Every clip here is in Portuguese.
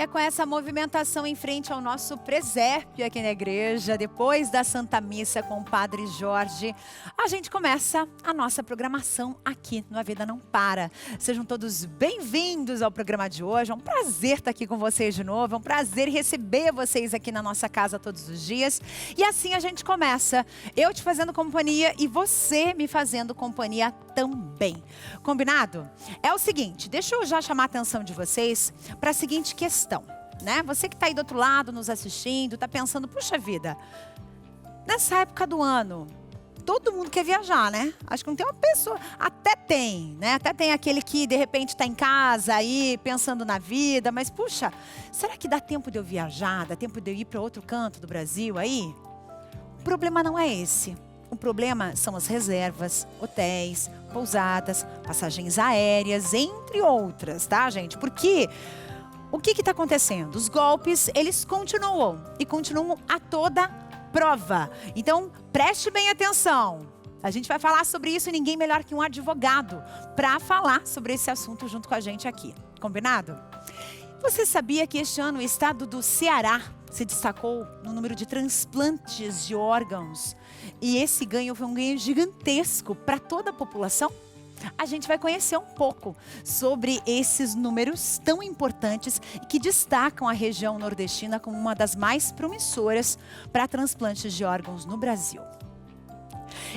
E é com essa movimentação em frente ao nosso presépio aqui na igreja, depois da Santa Missa com o Padre Jorge, a gente começa a nossa programação aqui no A Vida Não Para. Sejam todos bem-vindos ao programa de hoje. É um prazer estar aqui com vocês de novo, é um prazer receber vocês aqui na nossa casa todos os dias. E assim a gente começa, eu te fazendo companhia e você me fazendo companhia também. Combinado? É o seguinte, deixa eu já chamar a atenção de vocês para a seguinte questão, né? Você que está aí do outro lado nos assistindo, está pensando, puxa vida, nessa época do ano, todo mundo quer viajar, né? Acho que não tem uma pessoa, até tem, né? Até tem aquele que de repente está em casa aí, pensando na vida, mas puxa, será que dá tempo de eu viajar? Dá tempo de eu ir para outro canto do Brasil aí? O problema não é esse. O problema são as reservas, hotéis, pousadas, passagens aéreas, entre outras, tá, gente? Porque o que está acontecendo? Os golpes, eles continuam e continuam a toda prova. Então, preste bem atenção. A gente vai falar sobre isso e ninguém melhor que um advogado para falar sobre esse assunto junto com a gente aqui. Combinado? Você sabia que este ano o estado do Ceará se destacou no número de transplantes de órgãos? E esse ganho foi um ganho gigantesco para toda a população? A gente vai conhecer um pouco sobre esses números tão importantes e que destacam a região nordestina como uma das mais promissoras para transplantes de órgãos no Brasil.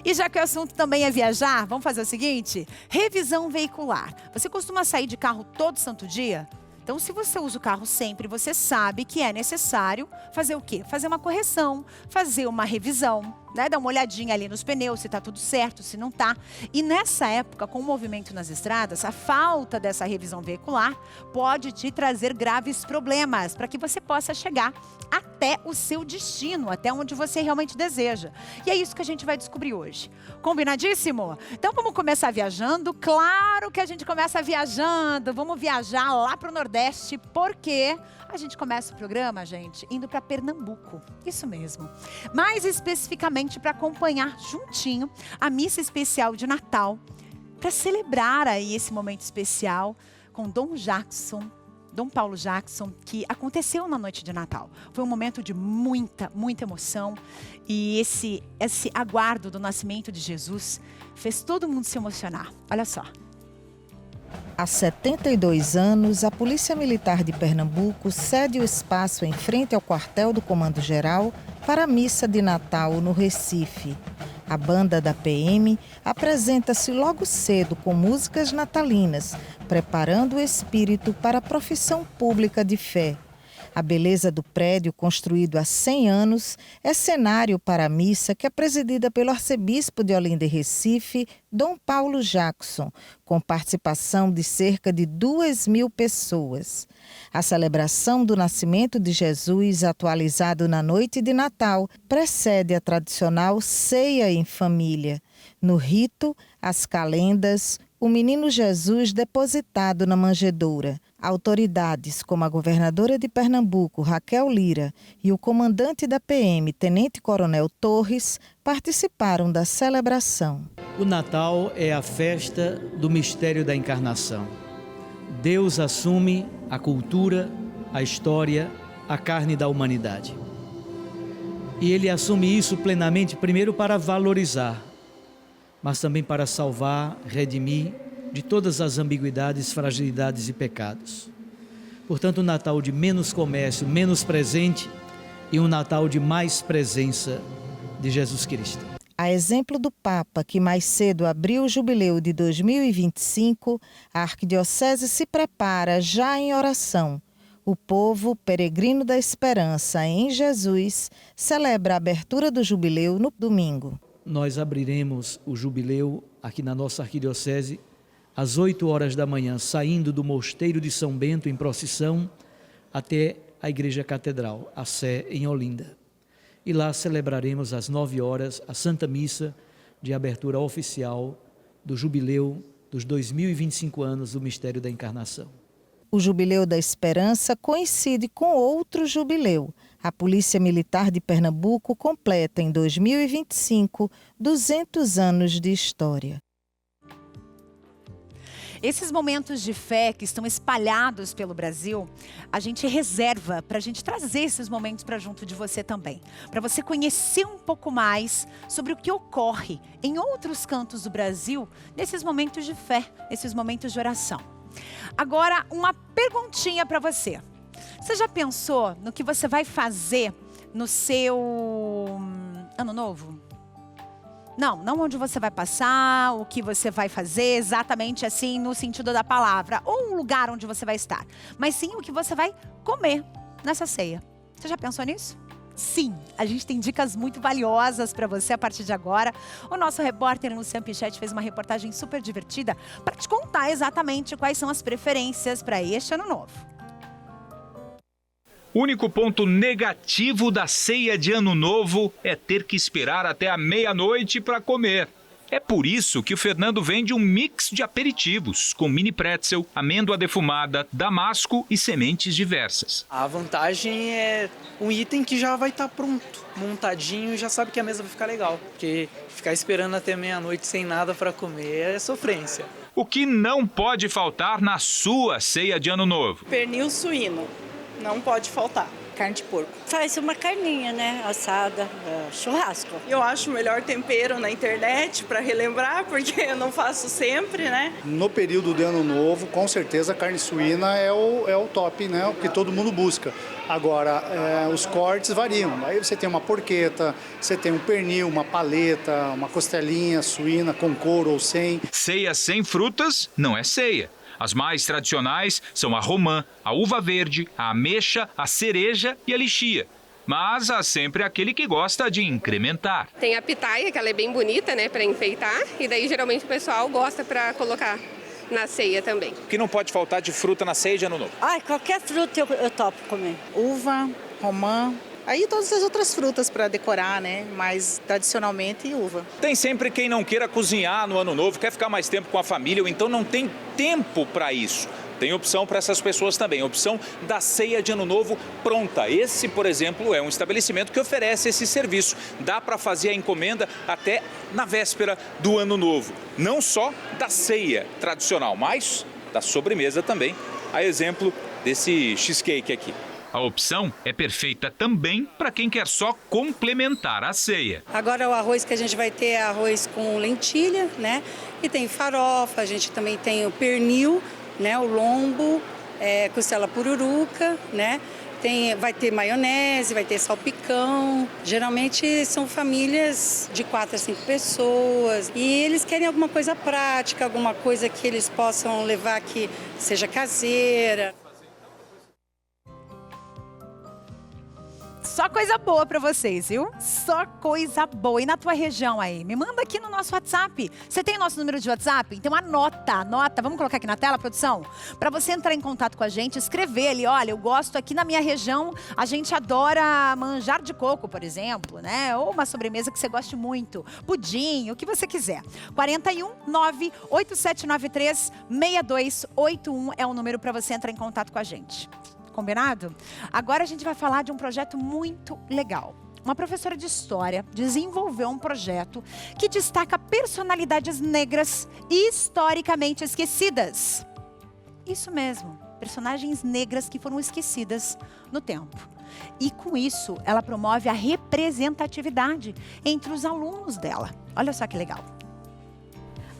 E já que o assunto também é viajar, vamos fazer o seguinte? Revisão veicular. Você costuma sair de carro todo santo dia? Então, se você usa o carro sempre, você sabe que é necessário fazer o quê? Fazer uma correção, fazer uma revisão, né? Dar uma olhadinha ali nos pneus, se está tudo certo, se não está. E nessa época, com o movimento nas estradas, a falta dessa revisão veicular pode te trazer graves problemas para que você possa chegar até o seu destino, até onde você realmente deseja. E é isso que a gente vai descobrir hoje. Combinadíssimo? Então vamos começar viajando. Claro que a gente começa viajando. Vamos viajar lá para o Nordeste, porque a gente começa o programa, gente, indo para Pernambuco. Isso mesmo. Mais especificamente para acompanhar juntinho a missa especial de Natal, para celebrar aí esse momento especial com Dom Paulo Jackson, que aconteceu na noite de Natal. Foi um momento de muita emoção e esse aguardo do nascimento de Jesus fez todo mundo se emocionar. Olha só. Há 72 anos, a Polícia Militar de Pernambuco cede o espaço em frente ao quartel do Comando Geral para a missa de Natal no Recife. A banda da PM apresenta-se logo cedo com músicas natalinas, preparando o espírito para a profissão pública de fé. A beleza do prédio, construído há 100 anos, é cenário para a missa que é presidida pelo arcebispo de Olinda e Recife, Dom Paulo Jackson, com participação de cerca de 2.000 pessoas. A celebração do nascimento de Jesus, atualizado na noite de Natal, precede a tradicional ceia em família. No rito, as calendas, o menino Jesus depositado na manjedoura. Autoridades como a governadora de Pernambuco, Raquel Lira, e o comandante da PM, Tenente Coronel Torres, participaram da celebração. O Natal é a festa do mistério da encarnação. Deus assume a cultura, a história, a carne da humanidade. E Ele assume isso plenamente, primeiro para valorizar, mas também para salvar, redimir de todas as ambiguidades, fragilidades e pecados. Portanto, um Natal de menos comércio, menos presente e um Natal de mais presença de Jesus Cristo. A exemplo do Papa, que mais cedo abriu o jubileu de 2025, a Arquidiocese se prepara já em oração. O povo, peregrino da esperança em Jesus, celebra a abertura do jubileu no domingo. Nós abriremos o jubileu aqui na nossa arquidiocese às 8 horas da manhã, saindo do Mosteiro de São Bento em procissão até a Igreja Catedral, a Sé em Olinda. E lá celebraremos às 9 horas a Santa Missa de abertura oficial do jubileu dos 2025 anos do Mistério da Encarnação. O Jubileu da Esperança coincide com outro jubileu. A Polícia Militar de Pernambuco completa em 2025 200 anos de história. Esses momentos de fé que estão espalhados pelo Brasil, a gente reserva para a gente trazer esses momentos para junto de você também. Para você conhecer um pouco mais sobre o que ocorre em outros cantos do Brasil, nesses momentos de fé, nesses momentos de oração. Agora, uma perguntinha para você. Você já pensou no que você vai fazer no seu ano novo? Não onde você vai passar, o que você vai fazer, exatamente assim no sentido da palavra, ou um lugar onde você vai estar, mas sim o que você vai comer nessa ceia. Você já pensou nisso? Sim, a gente tem dicas muito valiosas para você a partir de agora. O nosso repórter Luciano Pichetti fez uma reportagem super divertida para te contar exatamente quais são as preferências para este ano novo. O único ponto negativo da ceia de Ano Novo é ter que esperar até a meia-noite para comer. É por isso que o Fernando vende um mix de aperitivos, com mini pretzel, amêndoa defumada, damasco e sementes diversas. A vantagem é um item que já vai estar pronto, montadinho, já sabe que a mesa vai ficar legal. Porque ficar esperando até meia-noite sem nada para comer é sofrência. O que não pode faltar na sua ceia de Ano Novo? Pernil suíno. Não pode faltar. Carne de porco. Faz uma carninha, né? Assada, churrasco. Eu acho o melhor tempero na internet para relembrar, porque eu não faço sempre, né? No período de Ano Novo, com certeza a carne suína é o top, né? O que todo mundo busca. Agora, os cortes variam. Aí você tem uma porqueta, você tem um pernil, uma paleta, uma costelinha suína com couro ou sem. Ceia sem frutas não é ceia. As mais tradicionais são a romã, a uva verde, a ameixa, a cereja e a lichia. Mas há sempre aquele que gosta de incrementar. Tem a pitaia, que ela é bem bonita, né, para enfeitar. E daí geralmente o pessoal gosta para colocar na ceia também. O que não pode faltar de fruta na ceia de Ano Novo? Qualquer fruta eu topo comer. Uva, romã. Aí todas as outras frutas para decorar, né? Mas tradicionalmente uva. Tem sempre quem não queira cozinhar no Ano Novo, quer ficar mais tempo com a família ou então não tem tempo para isso. Tem opção para essas pessoas também, opção da ceia de Ano Novo pronta. Esse, por exemplo, é um estabelecimento que oferece esse serviço. Dá para fazer a encomenda até na véspera do Ano Novo. Não só da ceia tradicional, mas da sobremesa também. A exemplo desse cheesecake aqui. A opção é perfeita também para quem quer só complementar a ceia. Agora o arroz que a gente vai ter é arroz com lentilha, né? E tem farofa, a gente também tem o pernil, né? O lombo, costela pururuca, né? Vai ter maionese, vai ter salpicão. Geralmente são famílias de 4 a 5 pessoas. E eles querem alguma coisa prática, alguma coisa que eles possam levar que seja caseira. Só coisa boa pra vocês, viu? Só coisa boa. E na tua região aí? Me manda aqui no nosso WhatsApp. Você tem o nosso número de WhatsApp? Então anota. Vamos colocar aqui na tela, produção? Pra você entrar em contato com a gente, escrever ali, olha, eu gosto aqui na minha região, a gente adora manjar de coco, por exemplo, né? Ou uma sobremesa que você goste muito. Pudim, o que você quiser. 419-8793-6281 é o número pra você entrar em contato com a gente. Combinado? Agora a gente vai falar de um projeto muito legal. Uma professora de história desenvolveu um projeto que destaca personalidades negras historicamente esquecidas. Isso mesmo, personagens negras que foram esquecidas no tempo. E com isso, ela promove a representatividade entre os alunos dela. Olha só que legal.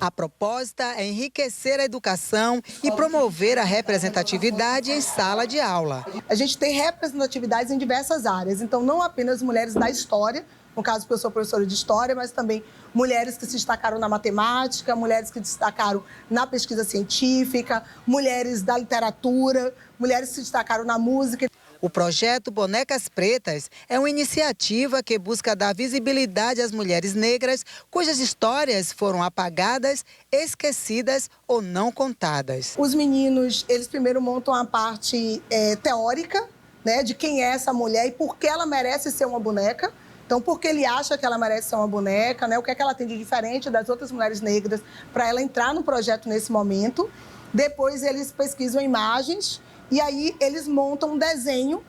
A proposta é enriquecer a educação e promover a representatividade em sala de aula. A gente tem representatividades em diversas áreas, então não apenas mulheres da história, no caso porque eu sou professora de história, mas também mulheres que se destacaram na matemática, mulheres que se destacaram na pesquisa científica, mulheres da literatura, mulheres que se destacaram na música. O projeto Bonecas Pretas é uma iniciativa que busca dar visibilidade às mulheres negras cujas histórias foram apagadas, esquecidas ou não contadas. Os meninos, eles primeiro montam a parte teórica, né, de quem é essa mulher e por que ela merece ser uma boneca. Então, por que ele acha que ela merece ser uma boneca, né? O que é que ela tem de diferente das outras mulheres negras para ela entrar no projeto nesse momento. Depois, eles pesquisam imagens e aí eles montam um desenho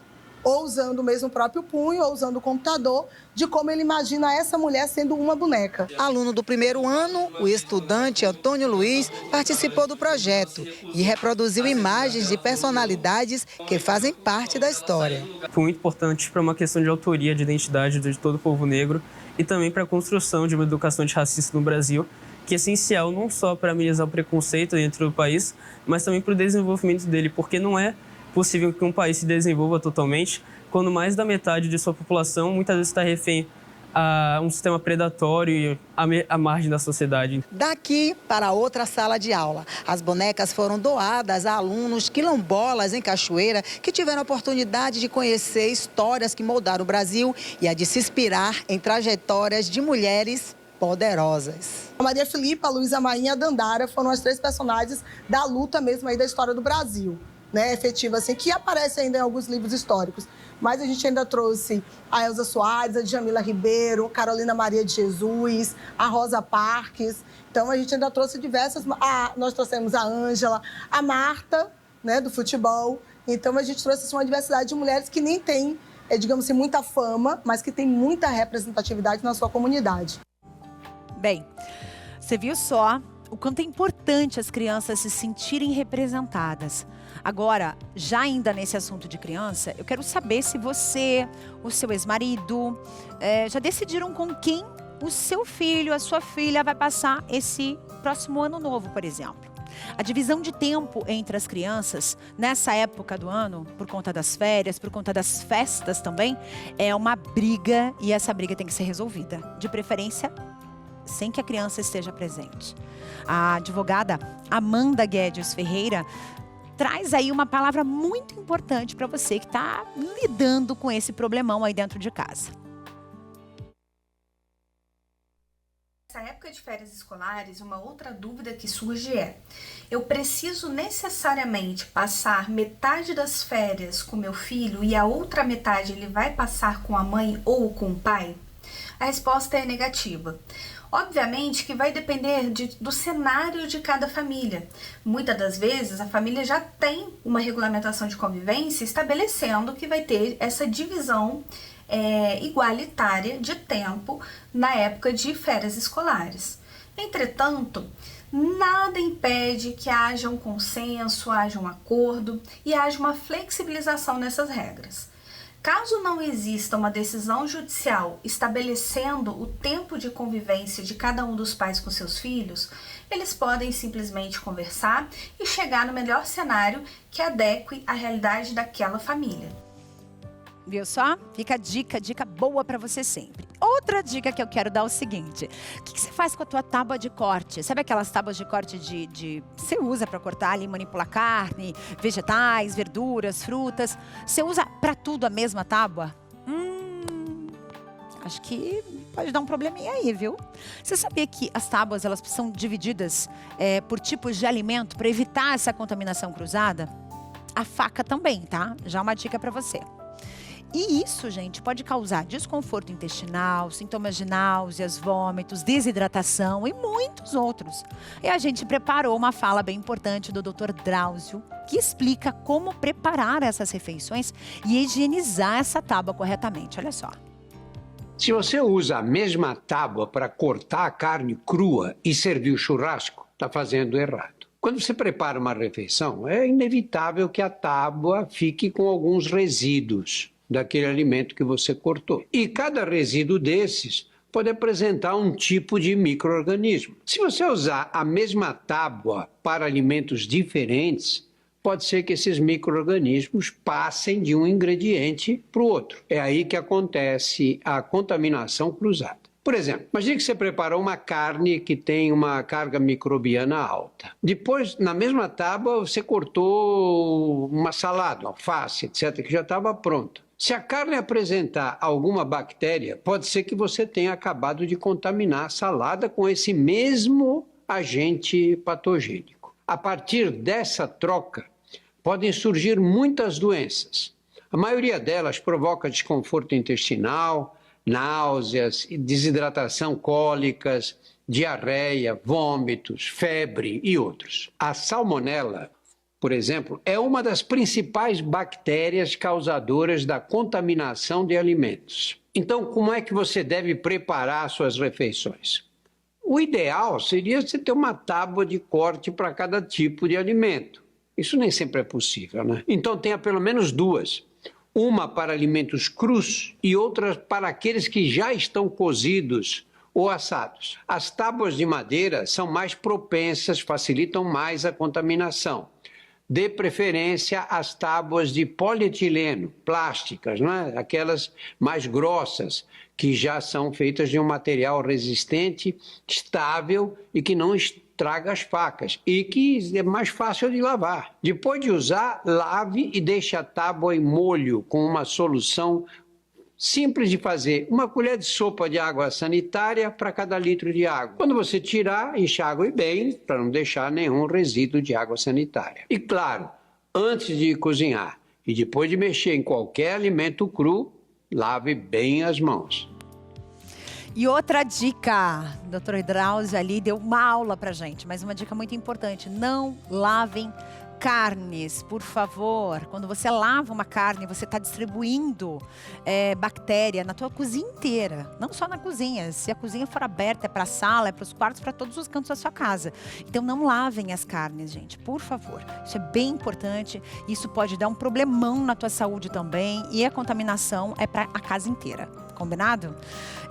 ou usando mesmo o próprio punho, ou usando o computador, de como ele imagina essa mulher sendo uma boneca. Aluno do primeiro ano, o estudante Antônio Luiz participou do projeto e reproduziu imagens de personalidades que fazem parte da história. Foi muito importante para uma questão de autoria, de identidade de todo o povo negro e também para a construção de uma educação antirracista no Brasil, que é essencial não só para amenizar o preconceito dentro do país, mas também para o desenvolvimento dele, porque não é possível que um país se desenvolva totalmente quando mais da metade de sua população muitas vezes está refém a um sistema predatório e à margem da sociedade. Daqui para outra sala de aula, as bonecas foram doadas a alunos quilombolas em Cachoeira que tiveram a oportunidade de conhecer histórias que moldaram o Brasil e a de se inspirar em trajetórias de mulheres poderosas. A Maria Filipa, a Luísa Marinha e a Dandara foram as 3 personagens da luta mesmo aí da história do Brasil, né, efetiva, assim, que aparece ainda em alguns livros históricos. Mas a gente ainda trouxe a Elza Soares, a Djamila Ribeiro, Carolina Maria de Jesus, a Rosa Parques. Então a gente ainda trouxe diversas... nós trouxemos a Ângela, a Marta, né, do futebol. Então a gente trouxe assim, uma diversidade de mulheres que nem tem, digamos assim, muita fama, mas que tem muita representatividade na sua comunidade. Bem, você viu só o quanto é importante as crianças se sentirem representadas. Agora, já ainda nesse assunto de criança, eu quero saber se você, o seu ex-marido, já decidiram com quem o seu filho, a sua filha vai passar esse próximo ano novo, por exemplo. A divisão de tempo entre as crianças, nessa época do ano, por conta das férias, por conta das festas também, é uma briga e essa briga tem que ser resolvida. De preferência, sem que a criança esteja presente. A advogada Amanda Guedes Ferreira traz aí uma palavra muito importante para você que está lidando com esse problemão aí dentro de casa. Nessa época de férias escolares, uma outra dúvida que surge é: eu preciso necessariamente passar metade das férias com meu filho e a outra metade ele vai passar com a mãe ou com o pai? A resposta é negativa. Obviamente que vai depender do cenário de cada família. Muitas das vezes a família já tem uma regulamentação de convivência estabelecendo que vai ter essa divisão igualitária de tempo na época de férias escolares. Entretanto, nada impede que haja um consenso, haja um acordo e haja uma flexibilização nessas regras. Caso não exista uma decisão judicial estabelecendo o tempo de convivência de cada um dos pais com seus filhos, eles podem simplesmente conversar e chegar no melhor cenário que adeque à realidade daquela família. Viu só? Fica a dica boa pra você sempre. Outra dica que eu quero dar é o seguinte: o que você faz com a tua tábua de corte? Sabe aquelas tábuas de corte você usa pra cortar ali, manipular carne, vegetais, verduras, frutas? Você usa pra tudo a mesma tábua? Acho que pode dar um probleminha aí, viu? Você sabia que as tábuas elas são divididas por tipos de alimento para evitar essa contaminação cruzada? A faca também, tá? Já uma dica pra você. E isso, gente, pode causar desconforto intestinal, sintomas de náuseas, vômitos, desidratação e muitos outros. E a gente preparou uma fala bem importante do Dr. Drauzio, que explica como preparar essas refeições e higienizar essa tábua corretamente. Olha só. Se você usa a mesma tábua para cortar a carne crua e servir o churrasco, está fazendo errado. Quando você prepara uma refeição, é inevitável que a tábua fique com alguns resíduos daquele alimento que você cortou. E cada resíduo desses pode apresentar um tipo de micro-organismo. Se você usar a mesma tábua para alimentos diferentes, pode ser que esses micro-organismos passem de um ingrediente para o outro. É aí que acontece a contaminação cruzada. Por exemplo, imagine que você preparou uma carne que tem uma carga microbiana alta. Depois, na mesma tábua, você cortou uma salada, uma alface, etc., que já estava pronta. Se a carne apresentar alguma bactéria, pode ser que você tenha acabado de contaminar a salada com esse mesmo agente patogênico. A partir dessa troca, podem surgir muitas doenças. A maioria delas provoca desconforto intestinal, náuseas, desidratação, cólicas, diarreia, vômitos, febre e outros. A salmonela por exemplo, é uma das principais bactérias causadoras da contaminação de alimentos. Então, como é que você deve preparar suas refeições? O ideal seria você ter uma tábua de corte para cada tipo de alimento. Isso nem sempre é possível, né? Então, tenha pelo menos duas. Uma para alimentos crus e outra para aqueles que já estão cozidos ou assados. As tábuas de madeira são mais propensas, facilitam mais a contaminação. Dê preferência às tábuas de polietileno, plásticas, né? Aquelas mais grossas, que já são feitas de um material resistente, estável e que não estraga as facas e que é mais fácil de lavar. Depois de usar, lave e deixe a tábua em molho com uma solução simples de fazer, 1 colher de sopa de água sanitária para cada litro de água. Quando você tirar, enxague bem para não deixar nenhum resíduo de água sanitária. E claro, antes de cozinhar e depois de mexer em qualquer alimento cru, lave bem as mãos. E outra dica, o Dr. Drauzio ali deu uma aula pra gente, mas uma dica muito importante, não lavem carnes, por favor. Quando você lava uma carne, você está distribuindo bactéria na tua cozinha inteira, não só na cozinha. Se a cozinha for aberta, é para a sala, é para os quartos, para todos os cantos da sua casa. Então não lavem as carnes, gente, por favor. Isso é bem importante, isso pode dar um problemão na tua saúde também, e a contaminação é para a casa inteira. Combinado?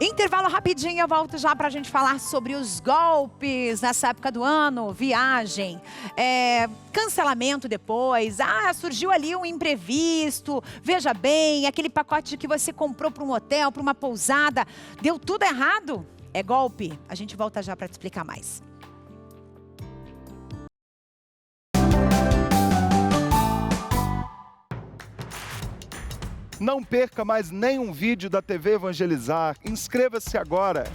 Intervalo rapidinho, eu volto já pra gente falar sobre os golpes nessa época do ano, viagem, cancelamento depois, surgiu ali um imprevisto, veja bem, aquele pacote que você comprou para um hotel, para uma pousada, deu tudo errado? É golpe? A gente volta já pra te explicar mais. Não perca mais nenhum vídeo da TV Evangelizar. Inscreva-se agora.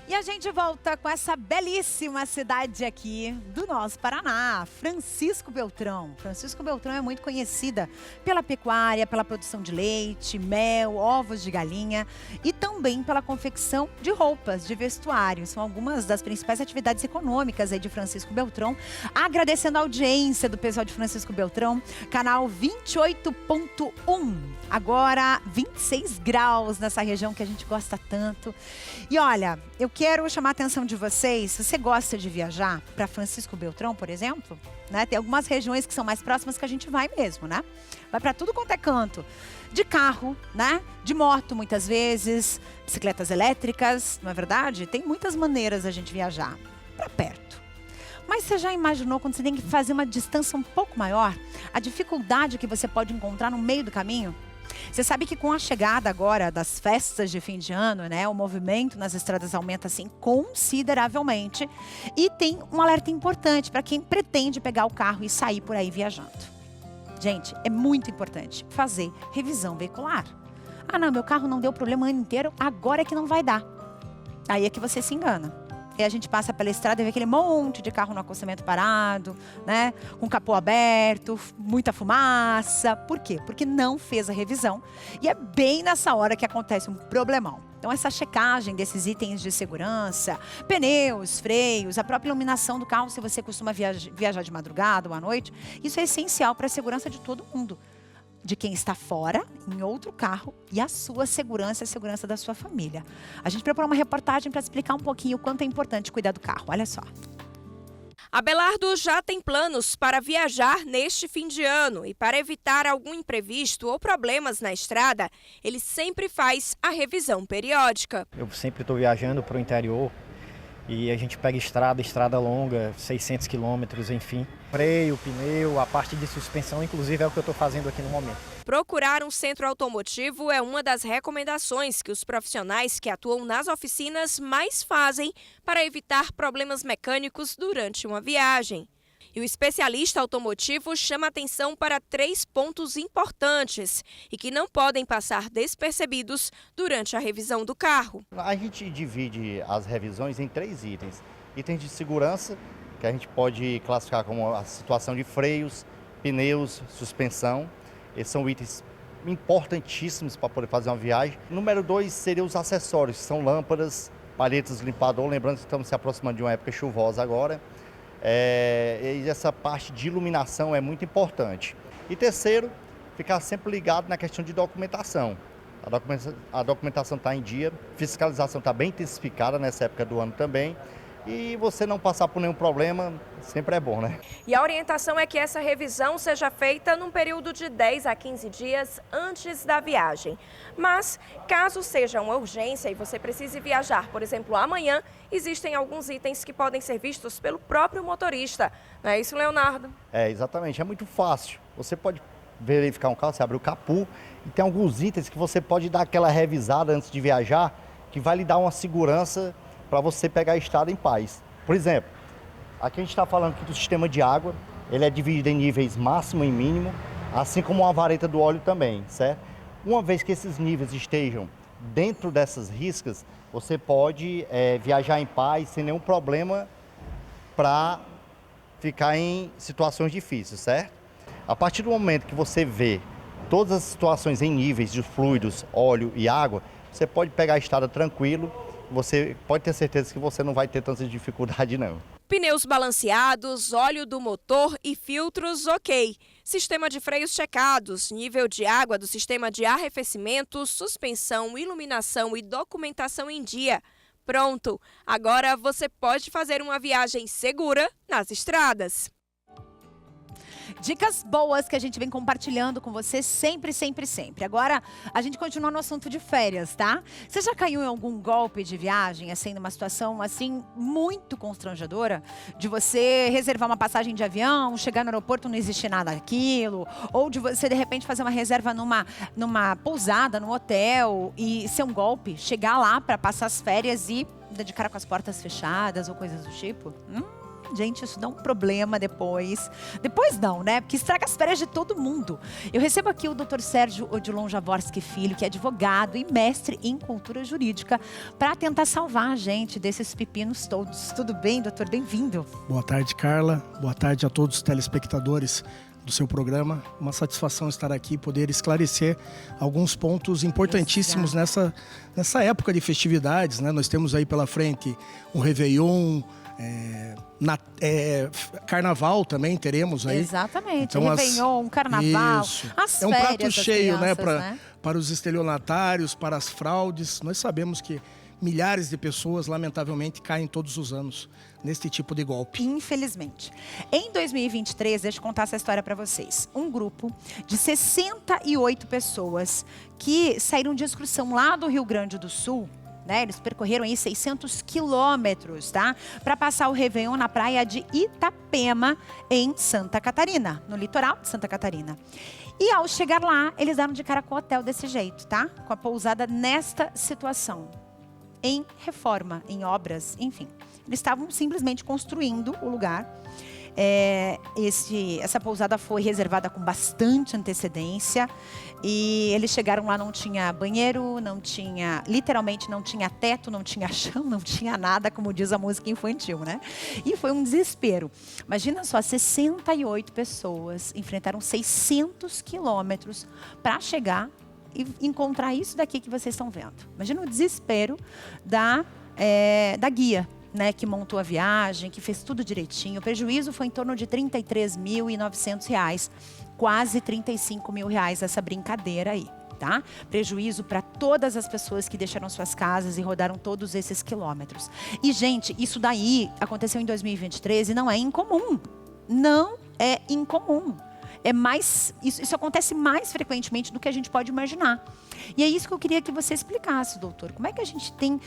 E a gente volta com essa belíssima cidade aqui do nosso Paraná, Francisco Beltrão. Francisco Beltrão é muito conhecida pela pecuária, pela produção de leite, mel, ovos de galinha e também pela confecção de roupas, de vestuário. São algumas das principais atividades econômicas aí de Francisco Beltrão. Agradecendo a audiência do pessoal de Francisco Beltrão, canal 28.1. Agora 26 graus nessa região que a gente gosta tanto. E olha, eu quero chamar a atenção de vocês, se você gosta de viajar para Francisco Beltrão, por exemplo, né? Tem algumas regiões que são mais próximas que a gente vai mesmo, né? Vai para tudo quanto é canto. De carro, né? De moto, muitas vezes, bicicletas elétricas, não é verdade? Tem muitas maneiras a gente viajar para perto. Mas você já imaginou quando você tem que fazer uma distância um pouco maior? A dificuldade que você pode encontrar no meio do caminho? Você sabe que com a chegada agora das festas de fim de ano, né, o movimento nas estradas aumenta assim consideravelmente. E tem um alerta importante para quem pretende pegar o carro e sair por aí viajando. Gente, é muito importante fazer revisão veicular. Ah, não, meu carro não deu problema o ano inteiro, agora é que não vai dar. Aí é que você se engana. E a gente passa pela estrada e vê aquele monte de carro no acostamento parado, né? Com capô aberto, muita fumaça. Por quê? Porque não fez a revisão. E é bem nessa hora que acontece um problemão. Então essa checagem desses itens de segurança, pneus, freios, a própria iluminação do carro, se você costuma viajar de madrugada ou à noite, isso é essencial para a segurança de todo mundo. De quem está fora, em outro carro, e a sua segurança e a segurança da sua família. A gente preparou uma reportagem para explicar um pouquinho o quanto é importante cuidar do carro. Olha só. Abelardo já tem planos para viajar neste fim de ano e para evitar algum imprevisto ou problemas na estrada, ele sempre faz a revisão periódica. Eu sempre estou viajando para o interior e a gente pega estrada longa, 600 quilômetros, enfim. Freio, pneu, a parte de suspensão, inclusive é o que eu estou fazendo aqui no momento. Procurar um centro automotivo é uma das recomendações que os profissionais que atuam nas oficinas mais fazem para evitar problemas mecânicos durante uma viagem. E o especialista automotivo chama atenção para 3 pontos importantes e que não podem passar despercebidos durante a revisão do carro. A gente divide as revisões em 3 itens. Itens de segurança, que a gente pode classificar como a situação de freios, pneus, suspensão. Esses são itens importantíssimos para poder fazer uma viagem. Número 2 seria os acessórios, que são lâmpadas, palhetas limpador, lembrando que estamos se aproximando de uma época chuvosa agora. E essa parte de iluminação é muito importante. E terceiro, ficar sempre ligado na questão de documentação. A documentação está em dia, fiscalização está bem intensificada nessa época do ano também. E você não passar por nenhum problema sempre é bom, né? E a orientação é que essa revisão seja feita num período de 10 a 15 dias antes da viagem. Mas, caso seja uma urgência e você precise viajar, por exemplo, amanhã, existem alguns itens que podem ser vistos pelo próprio motorista. Não é isso, Leonardo? Exatamente. É muito fácil. Você pode verificar um carro, você abre o capô e tem alguns itens que você pode dar aquela revisada antes de viajar, que vai lhe dar uma segurança para você pegar a estrada em paz. Por exemplo, aqui a gente está falando aqui do sistema de água, ele é dividido em níveis máximo e mínimo, assim como a vareta do óleo também, certo? Uma vez que esses níveis estejam dentro dessas riscas, você pode viajar em paz sem nenhum problema para ficar em situações difíceis, certo? A partir do momento que você vê todas as situações em níveis de fluidos, óleo e água, você pode pegar a estrada tranquilo. Você pode ter certeza que você não vai ter tanta dificuldade, não. Pneus balanceados, óleo do motor e filtros ok. Sistema de freios checados, nível de água do sistema de arrefecimento, suspensão, iluminação e documentação em dia. Pronto! Agora você pode fazer uma viagem segura nas estradas. Dicas boas que a gente vem compartilhando com você sempre, sempre, sempre. Agora, a gente continua no assunto de férias, tá? Você já caiu em algum golpe de viagem, assim, numa situação, assim, muito constrangedora? De você reservar uma passagem de avião, chegar no aeroporto, não existe nada daquilo? Ou de você, de repente, fazer uma reserva numa pousada, num hotel e ser um golpe? Chegar lá para passar as férias e dar de cara com as portas fechadas ou coisas do tipo? Gente, isso dá um problema depois. Depois não, né? Porque estraga as férias de todo mundo. Eu recebo aqui o Dr. Sérgio Odilon Jaworski Filho, que é advogado e mestre em cultura jurídica, para tentar salvar a gente desses pepinos todos. Tudo bem, doutor? Bem-vindo. Boa tarde, Carla. Boa tarde a todos os telespectadores do seu programa. Uma satisfação estar aqui e poder esclarecer alguns pontos importantíssimos nessa época de festividades, né? Nós temos aí pela frente um Réveillon, carnaval também teremos aí. Exatamente, então, Réveillon, carnaval, isso. As é um férias prato cheio, crianças, né, para os estelionatários, para as fraudes. Nós sabemos que milhares de pessoas, lamentavelmente, caem todos os anos nesse tipo de golpe. Infelizmente. Em 2023, deixa eu contar essa história para vocês. Um grupo de 68 pessoas que saíram de excursão lá do Rio Grande do Sul, né? Eles percorreram aí 600 quilômetros, tá? Para passar o Réveillon na praia de Itapema, em Santa Catarina, no litoral de Santa Catarina. E ao chegar lá, eles deram de cara com o hotel desse jeito, tá? Com a pousada nesta situação. Em reforma, em obras, enfim. Eles estavam simplesmente construindo o lugar. Essa pousada foi reservada com bastante antecedência e eles chegaram lá, não tinha banheiro, literalmente não tinha teto, não tinha chão, não tinha nada, como diz a música infantil, né? E foi um desespero. Imagina só, 68 pessoas enfrentaram 600 quilômetros para chegar e encontrar isso daqui que vocês estão vendo. Imagina o desespero da guia, né, que montou a viagem, que fez tudo direitinho. O prejuízo foi em torno de R$ 33.900, quase R$ 35 mil essa brincadeira aí, tá? Prejuízo para todas as pessoas que deixaram suas casas e rodaram todos esses quilômetros. E, gente, isso daí aconteceu em 2023 e não é incomum. Não é incomum. Isso acontece mais frequentemente do que a gente pode imaginar. E é isso que eu queria que você explicasse, doutor. Como é que a gente tem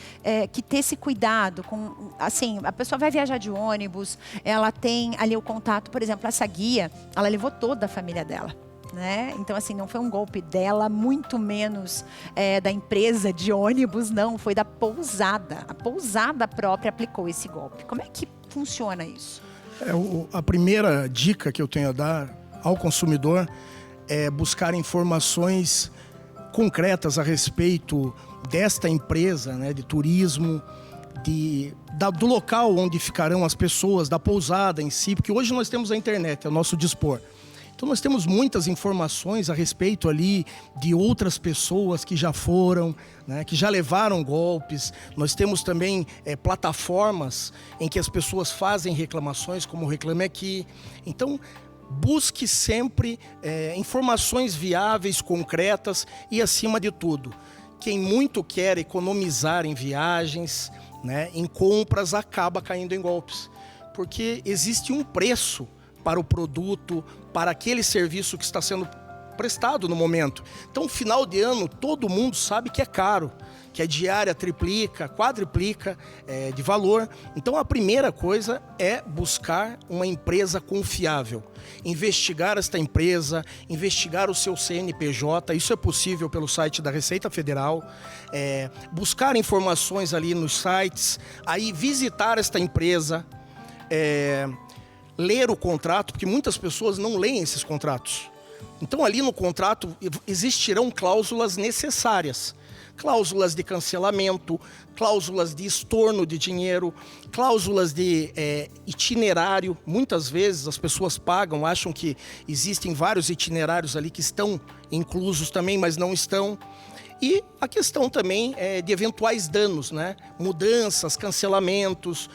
que ter esse cuidado com, assim, a pessoa vai viajar de ônibus, ela tem ali o contato, por exemplo, essa guia, ela levou toda a família dela, né? Então, assim, não foi um golpe dela, muito menos da empresa de ônibus, não, foi da pousada. A pousada própria aplicou esse golpe. Como é que funciona isso? A primeira dica que eu tenho a dar ao consumidor é buscar informações concretas a respeito desta empresa, né, de turismo, do local onde ficarão as pessoas, da pousada em si, porque hoje nós temos a internet ao nosso dispor. Então nós temos muitas informações a respeito ali de outras pessoas que já foram, né, que já levaram golpes. Nós temos também plataformas em que as pessoas fazem reclamações, como o Reclame Aqui. Então, busque sempre informações viáveis, concretas e, acima de tudo, quem muito quer economizar em viagens, né, em compras, acaba caindo em golpes. Porque existe um preço para o produto, para aquele serviço que está sendo prestado no momento. Então, final de ano, todo mundo sabe que é caro, que a diária triplica, quadriplica de valor. Então, a primeira coisa é buscar uma empresa confiável. Investigar esta empresa, investigar o seu CNPJ, isso é possível pelo site da Receita Federal. Buscar informações ali nos sites, aí visitar esta empresa, ler o contrato, porque muitas pessoas não leem esses contratos. Então, ali no contrato existirão cláusulas necessárias. Cláusulas de cancelamento, cláusulas de estorno de dinheiro, cláusulas de itinerário. Muitas vezes as pessoas pagam, acham que existem vários itinerários ali que estão inclusos também, mas não estão. E a questão também de eventuais danos, né? Mudanças, cancelamentos.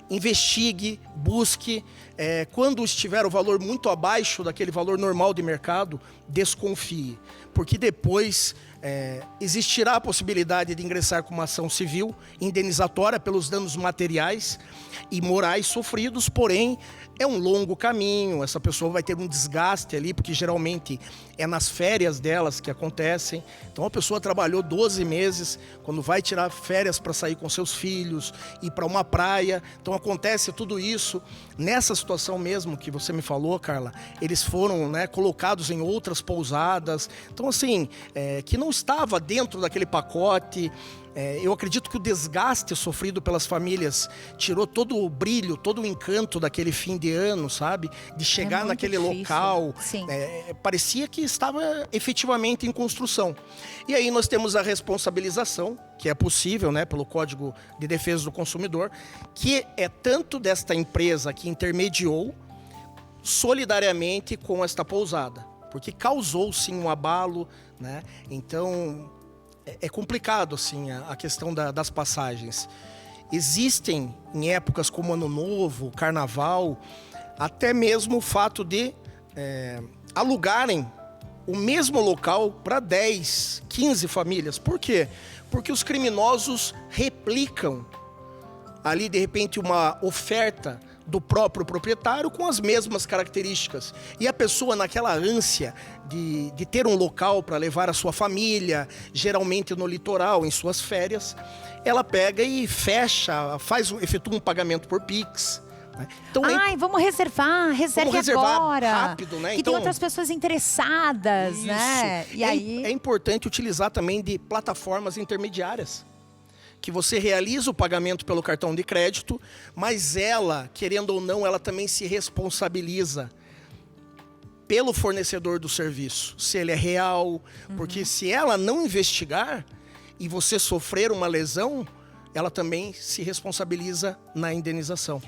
Investigue, busque. Quando estiver o valor muito abaixo daquele valor normal de mercado, desconfie. Porque depois existirá a possibilidade de ingressar com uma ação civil indenizatória pelos danos materiais e morais sofridos, porém é um longo caminho, essa pessoa vai ter um desgaste ali, porque geralmente é nas férias delas que acontecem. Então a pessoa trabalhou 12 meses, quando vai tirar férias para sair com seus filhos, ir para uma praia, então acontece tudo isso. Nessa situação mesmo que você me falou, Carla, eles foram, né, colocados em outras pousadas, então assim, que não estava dentro daquele pacote. Eu acredito que o desgaste sofrido pelas famílias tirou todo o brilho, todo o encanto daquele fim de ano, sabe? De chegar naquele local. Parecia que estava efetivamente em construção. E aí nós temos a responsabilização, que é possível, né, pelo Código de Defesa do Consumidor, que é tanto desta empresa que intermediou solidariamente com esta pousada. Porque causou sim um abalo, né? Então é complicado assim a questão das passagens. Existem em épocas como Ano Novo, Carnaval, até mesmo o fato de alugarem o mesmo local para 10, 15 famílias. Por quê? Porque os criminosos replicam ali de repente uma oferta do próprio proprietário com as mesmas características. E a pessoa, naquela ânsia de ter um local para levar a sua família, geralmente no litoral, em suas férias, ela pega e fecha, efetua um pagamento por Pix. Né? Então, vamos reservar, reserve agora. Rápido, né? Que tem outras pessoas interessadas, isso. Né? E aí... É importante utilizar também de plataformas intermediárias, que você realiza o pagamento pelo cartão de crédito, mas ela, querendo ou não, ela também se responsabiliza pelo fornecedor do serviço, se ele é real, porque se ela não investigar e você sofrer uma lesão, ela também se responsabiliza na indenização.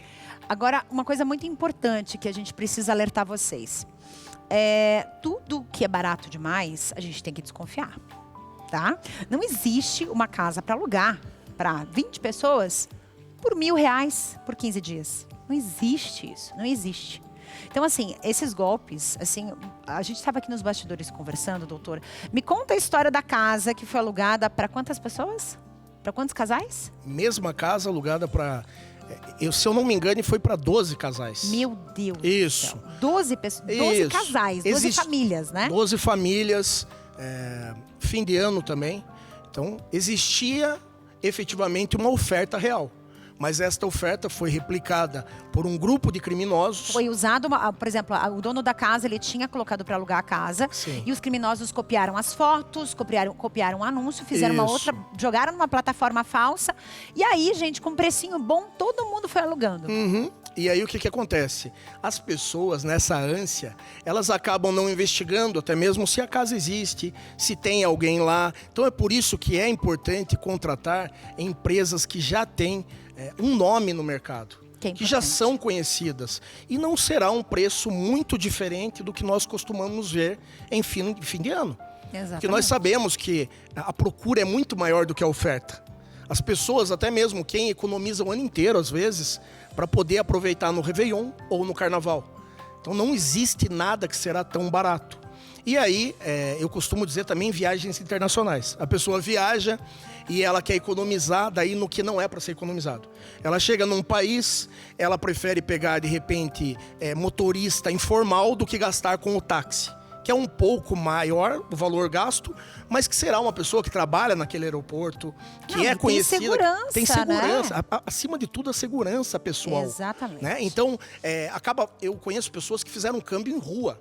Agora, uma coisa muito importante que a gente precisa alertar vocês. Tudo que é barato demais, a gente tem que desconfiar, tá? Não existe uma casa para alugar para 20 pessoas por R$1.000 por 15 dias. Não existe isso, não existe. Então, assim, esses golpes, assim, a gente estava aqui nos bastidores conversando, doutora. Me conta a história da casa que foi alugada para quantas pessoas? Para quantos casais? Mesma casa alugada para... se eu não me engano, foi para 12 casais. Meu Deus. Isso. 12 pessoas, 12 casais, 12 famílias, né? 12 famílias, fim de ano também. Então, existia efetivamente uma oferta real. Mas esta oferta foi replicada por um grupo de criminosos. Foi usado, por exemplo, o dono da casa, ele tinha colocado para alugar a casa. Sim. E os criminosos copiaram as fotos, copiaram o anúncio, fizeram uma outra, jogaram numa plataforma falsa. E aí, gente, com um precinho bom, todo mundo foi alugando. E aí o que acontece? As pessoas, nessa ânsia, elas acabam não investigando, até mesmo se a casa existe, se tem alguém lá. Então é por isso que é importante contratar empresas que já têm um nome no mercado. que já são conhecidas. E não será um preço muito diferente do que nós costumamos ver em fim de ano. Exatamente. Porque nós sabemos que a procura é muito maior do que a oferta. As pessoas, até mesmo quem economiza o ano inteiro, às vezes, para poder aproveitar no Réveillon ou no Carnaval. Então não existe nada que será tão barato. E aí, eu costumo dizer também viagens internacionais. A pessoa viaja e ela quer economizar daí no que não é para ser economizado. Ela chega num país, ela prefere pegar, de repente, motorista informal do que gastar com o táxi, que é um pouco maior o valor gasto, mas que será uma pessoa que trabalha naquele aeroporto, que é conhecida. Tem segurança, né? Acima de tudo a segurança pessoal. Exatamente. Né? Então, eu conheço pessoas que fizeram câmbio em rua,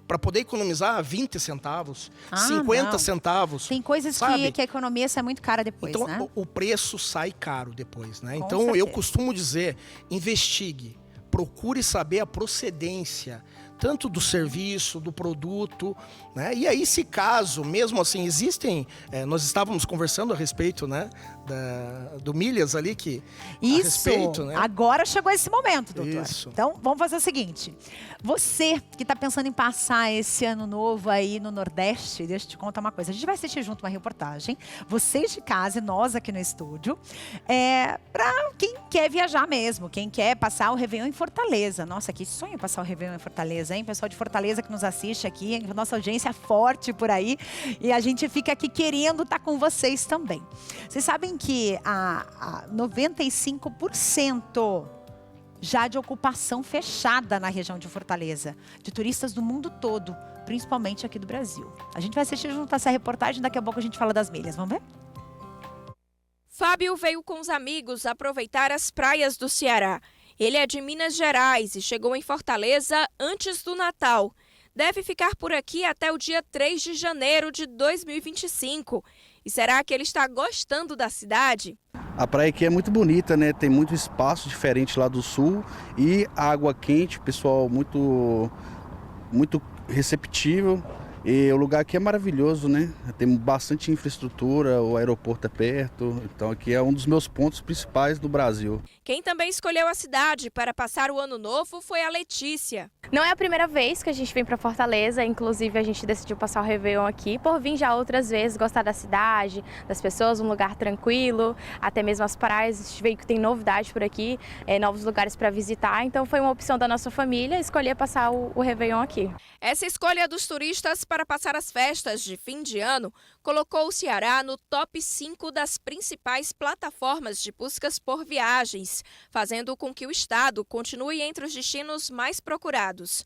para poder economizar 20 centavos, 50 centavos. Tem coisas que a economia sai muito cara depois, então, né? O preço sai caro depois, né? Com Então, certeza. eu costumo dizer, investigue, procure saber a procedência, tanto do serviço, do produto, né? E aí, se caso, mesmo assim, existem... nós estávamos conversando a respeito, né? Do Milhas ali, que... Isso, a respeito, né? Agora chegou esse momento, doutor. Isso. Então, vamos fazer o seguinte. Você que está pensando em passar esse ano novo aí no Nordeste, deixa eu te contar uma coisa. A gente vai assistir junto uma reportagem, vocês de casa e nós aqui no estúdio, para quem quer viajar mesmo, quem quer passar o Réveillon em Fortaleza. Nossa, que sonho passar o Réveillon em Fortaleza, hein? Pessoal de Fortaleza que nos assiste aqui, nossa audiência é forte por aí, e a gente fica aqui querendo estar com vocês também. Vocês sabem que a 95% já de ocupação fechada na região de Fortaleza, de turistas do mundo todo, principalmente aqui do Brasil. A gente vai assistir junto a essa reportagem, daqui a pouco a gente fala das milhas, vamos ver? Fábio veio com os amigos aproveitar as praias do Ceará. Ele é de Minas Gerais e chegou em Fortaleza antes do Natal. Deve ficar por aqui até o dia 3 de janeiro de 2025. E será que ele está gostando da cidade? A praia aqui é muito bonita, né? Tem muito espaço diferente lá do sul e água quente, pessoal muito receptível. E o lugar aqui é maravilhoso, né? Tem bastante infraestrutura, o aeroporto é perto, então aqui é um dos meus pontos principais do Brasil. Quem também escolheu a cidade para passar o ano novo foi a Letícia. Não é a primeira vez que a gente vem para Fortaleza, inclusive a gente decidiu passar o Réveillon aqui, por vir já outras vezes, gostar da cidade, das pessoas, um lugar tranquilo, até mesmo as praias, a gente veio que tem novidade por aqui, novos lugares para visitar, então foi uma opção da nossa família escolher passar o Réveillon aqui. Essa escolha dos turistas para passar as festas de fim de ano colocou o Ceará no top 5 das principais plataformas de buscas por viagens, fazendo com que o estado continue entre os destinos mais procurados.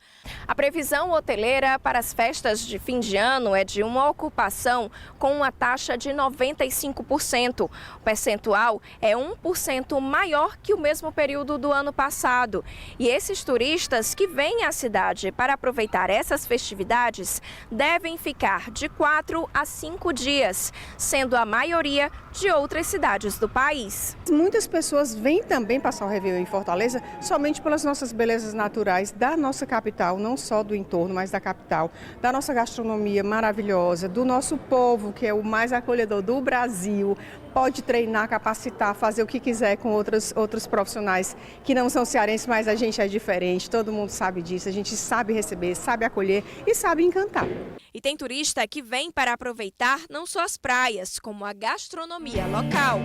A previsão hoteleira para as festas de fim de ano é de uma ocupação com uma taxa de 95%. O percentual é 1% maior que o mesmo período do ano passado. E esses turistas que vêm à cidade para aproveitar essas festividades devem ficar de 4 a 5 dias, sendo a maioria de outras cidades do país. Muitas pessoas vêm também passar o Réveillon em Fortaleza somente pelas nossas belezas naturais da nossa capital, não só do entorno, mas da capital, da nossa gastronomia maravilhosa, do nosso povo, que é o mais acolhedor do Brasil. Pode treinar, capacitar, fazer o que quiser com outros profissionais que não são cearenses, mas a gente é diferente, todo mundo sabe disso, a gente sabe receber, sabe acolher e sabe encantar. E tem turista que vem para aproveitar não só as praias, como a gastronomia local.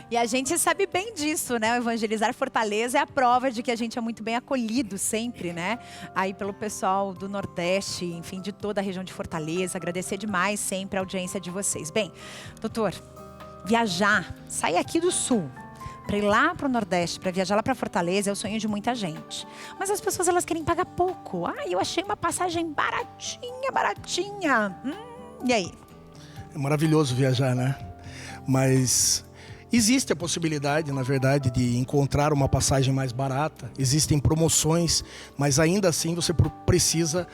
E a gente sabe bem disso, né? O Evangelizar Fortaleza é a prova de que a gente é muito bem acolhido sempre, né? Aí pelo pessoal do Nordeste, enfim, de toda a região de Fortaleza. Agradecer demais sempre a audiência de vocês. Bem, doutor, viajar, sair aqui do Sul para ir lá para o Nordeste, para viajar lá para Fortaleza, é o sonho de muita gente. Mas as pessoas, elas querem pagar pouco. Eu achei uma passagem baratinha. E aí? É maravilhoso viajar, né? Mas existe a possibilidade, na verdade, de encontrar uma passagem mais barata. Existem promoções, mas ainda assim você precisa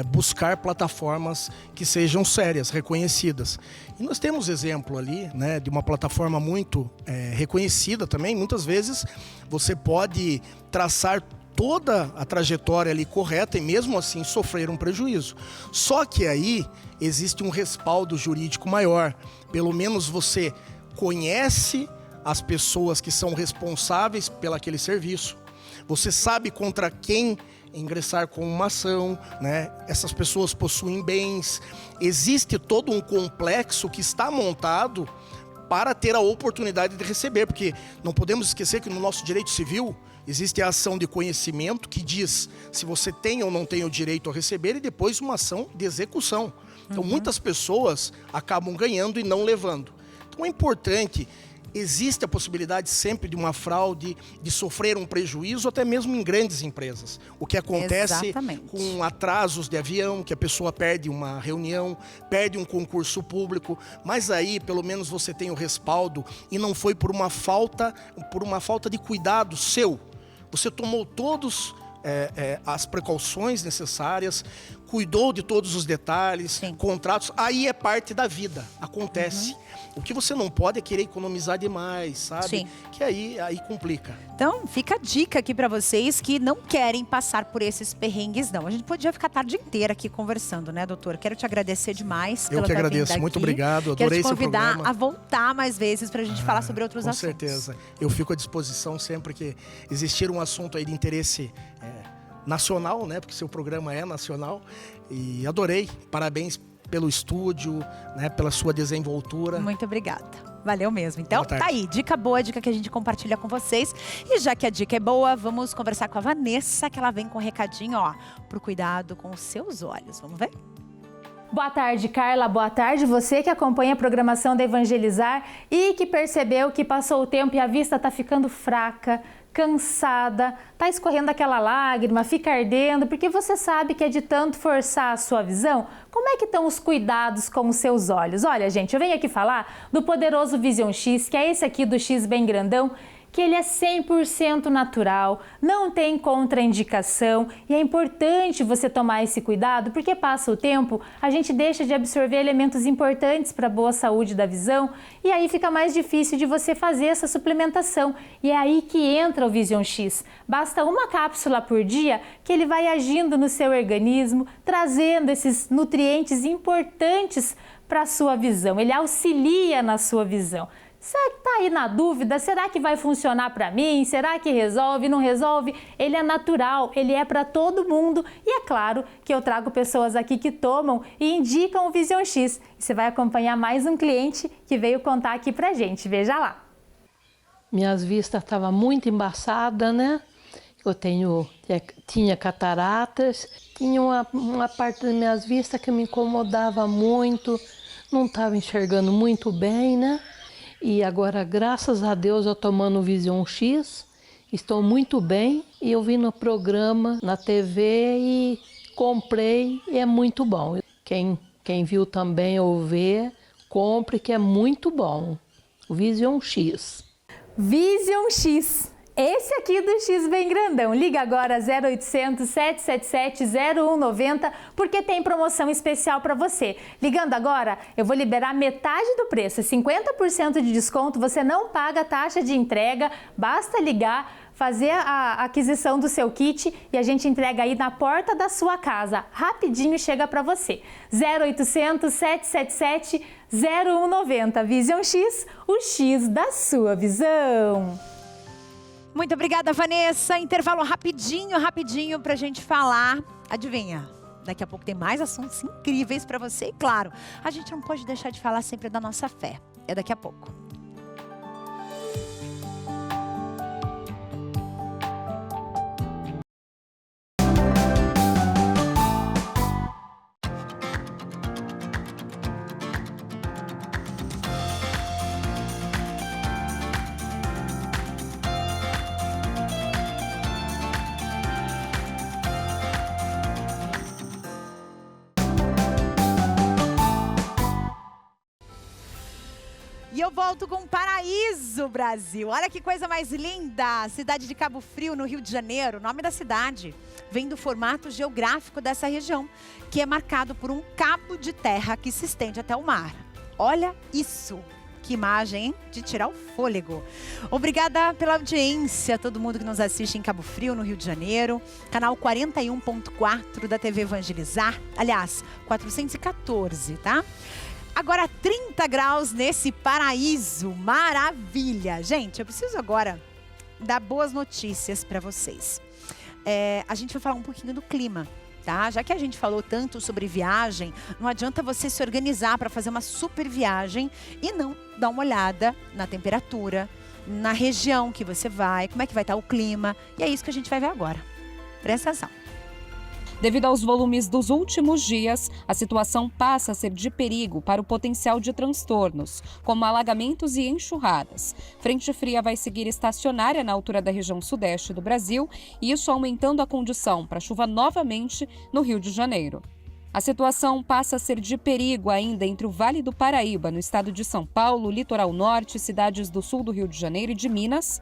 buscar plataformas que sejam sérias, reconhecidas. E nós temos exemplo ali, né, de uma plataforma muito reconhecida também. Muitas vezes você pode traçar toda a trajetória ali correta e mesmo assim sofrer um prejuízo. Só que aí existe um respaldo jurídico maior. Pelo menos você conhece as pessoas que são responsáveis pelo aquele serviço. Você sabe contra quem ingressar com uma ação, né? Essas pessoas possuem bens. Existe todo um complexo que está montado para ter a oportunidade de receber, porque não podemos esquecer que no nosso direito civil existe a ação de conhecimento que diz se você tem ou não tem o direito a receber e depois uma ação de execução. Então muitas pessoas acabam ganhando e não levando. Então é importante, existe a possibilidade sempre de uma fraude, de sofrer um prejuízo, até mesmo em grandes empresas. O que acontece com atrasos de avião, que a pessoa perde uma reunião, perde um concurso público, mas aí pelo menos você tem o respaldo e não foi por uma falta de cuidado seu. Você tomou todas as precauções necessárias, cuidou de todos os detalhes, contratos, aí é parte da vida, acontece. O que você não pode é querer economizar demais, sabe? Sim. Que aí complica. Então, fica a dica aqui para vocês que não querem passar por esses perrengues, não. A gente podia ficar a tarde inteira aqui conversando, né, doutor? Quero te agradecer demais pela tua vinda aqui. Eu que agradeço, muito obrigado, adorei esse programa. Quero te convidar a voltar mais vezes para a gente falar sobre outros assuntos. Com certeza. Eu fico à disposição sempre que existir um assunto aí de interesse nacional, né? Porque seu programa é nacional. E adorei. Parabéns pelo estúdio, né, pela sua desenvoltura. Muito obrigada. Valeu mesmo. Então, tá aí. Dica boa, dica que a gente compartilha com vocês. E já que a dica é boa, vamos conversar com a Vanessa, que ela vem com um recadinho, ó, pro cuidado com os seus olhos. Vamos ver? Boa tarde, Carla. Boa tarde. Você que acompanha a programação da Evangelizar e que percebeu que passou o tempo e a vista tá ficando fraca, cansada, tá escorrendo aquela lágrima, fica ardendo, porque você sabe que é de tanto forçar a sua visão. Como é que estão os cuidados com os seus olhos? Olha, gente, eu venho aqui falar do poderoso Vision X, que é esse aqui do X bem grandão, que ele é 100% natural, não tem contraindicação e é importante você tomar esse cuidado porque passa o tempo, a gente deixa de absorver elementos importantes para a boa saúde da visão e aí fica mais difícil de você fazer essa suplementação e é aí que entra o Vision X. Basta uma cápsula por dia que ele vai agindo no seu organismo, trazendo esses nutrientes importantes para a sua visão, ele auxilia na sua visão. Você está aí na dúvida, será que vai funcionar para mim? Será que resolve? Não resolve? Ele é natural, ele é para todo mundo e é claro que eu trago pessoas aqui que tomam e indicam o Vision X. E você vai acompanhar mais um cliente que veio contar aqui pra gente, veja lá. Minhas vistas estavam muito embaçadas, né? Eu tinha cataratas, tinha uma parte das minhas vistas que me incomodava muito, não estava enxergando muito bem, né? E agora, graças a Deus, eu tomando o Vision X, estou muito bem. E eu vi no programa, na TV e comprei e é muito bom. Quem viu também ou vê, compre que é muito bom. O Vision X. Vision X. Esse aqui do X bem grandão. Liga agora 0800 777 0190 porque tem promoção especial para você. Ligando agora, eu vou liberar metade do preço, 50% de desconto, você não paga taxa de entrega, basta ligar, fazer a aquisição do seu kit e a gente entrega aí na porta da sua casa. Rapidinho chega para você. 0800 777 0190. Vision X, o X da sua visão. Muito obrigada, Vanessa. Intervalo rapidinho pra gente falar. Adivinha? Daqui a pouco tem mais assuntos incríveis pra você. E claro, a gente não pode deixar de falar sempre da nossa fé. É daqui a pouco. E eu volto com Paraíso, Brasil. Olha que coisa mais linda! Cidade de Cabo Frio, no Rio de Janeiro. O nome da cidade vem do formato geográfico dessa região, que é marcado por um cabo de terra que se estende até o mar. Olha isso! Que imagem, hein? De tirar o fôlego. Obrigada pela audiência, todo mundo que nos assiste em Cabo Frio, no Rio de Janeiro. Canal 41.4 da TV Evangelizar. Aliás, 414, tá? Agora 30 graus nesse paraíso. Maravilha! Gente, eu preciso agora dar boas notícias para vocês. A gente vai falar um pouquinho do clima. Tá? Já que a gente falou tanto sobre viagem, não adianta você se organizar para fazer uma super viagem e não dar uma olhada na temperatura, na região que você vai, como é que vai estar o clima. E é isso que a gente vai ver agora. Presta atenção. Devido aos volumes dos últimos dias, a situação passa a ser de perigo para o potencial de transtornos, como alagamentos e enxurradas. Frente fria vai seguir estacionária na altura da região sudeste do Brasil, e isso aumentando a condição para chuva novamente no Rio de Janeiro. A situação passa a ser de perigo ainda entre o Vale do Paraíba, no estado de São Paulo, litoral norte, cidades do sul do Rio de Janeiro e de Minas.